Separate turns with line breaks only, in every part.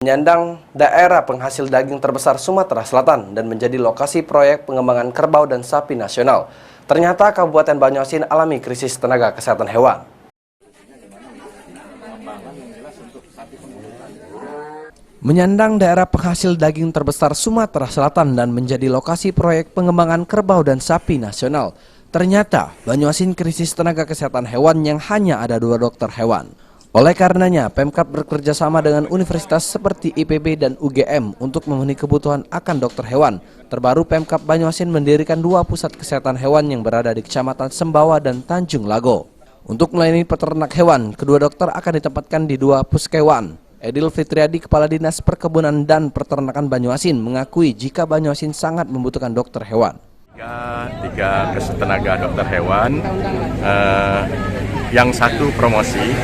Menyandang daerah penghasil daging terbesar Sumatera Selatan dan menjadi lokasi proyek pengembangan kerbau dan sapi nasional. Ternyata Kabupaten Banyuasin alami krisis tenaga kesehatan hewan. Menyandang daerah penghasil daging terbesar Sumatera Selatan dan menjadi lokasi proyek pengembangan kerbau dan sapi nasional. Ternyata Banyuasin krisis tenaga kesehatan hewan yang hanya ada 2 dokter hewan. Oleh karenanya, Pemkab bekerja sama dengan universitas seperti IPB dan UGM untuk memenuhi kebutuhan akan dokter hewan. Terbaru Pemkab Banyuasin mendirikan 2 pusat kesehatan hewan yang berada di Kecamatan Sembawa dan Tanjung Lago. Untuk melayani peternak hewan, kedua dokter akan ditempatkan di 2 puskewan. Edil Fitriadi, Kepala Dinas Perkebunan dan Peternakan Banyuasin, mengakui jika Banyuasin sangat membutuhkan dokter hewan.
Tiga tenaga dokter hewan, yang satu promosi,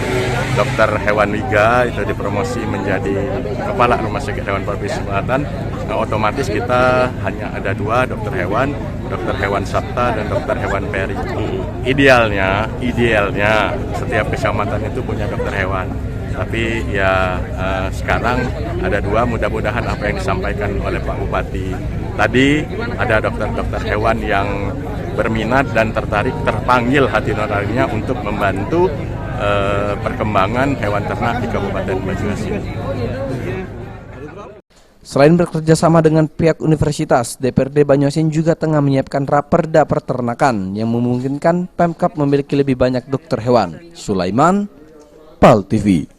dokter hewan Wiga itu dipromosi menjadi Kepala Rumah Sakit Hewan Provinsi Selatan. Otomatis kita hanya ada 2 dokter hewan Sabta dan dokter hewan Peri. Idealnya setiap kecamatan itu punya dokter hewan. Tapi ya sekarang ada 2, mudah-mudahan apa yang disampaikan oleh Pak Bupati tadi, ada dokter-dokter hewan yang berminat dan terpanggil hati nuraninya untuk membantu perkembangan hewan ternak di Kabupaten Banyuasin.
Selain bekerja sama dengan pihak universitas, DPRD Banyuasin juga tengah menyiapkan raperda peternakan yang memungkinkan Pemkab memiliki lebih banyak dokter hewan. Sulaiman, PAL TV.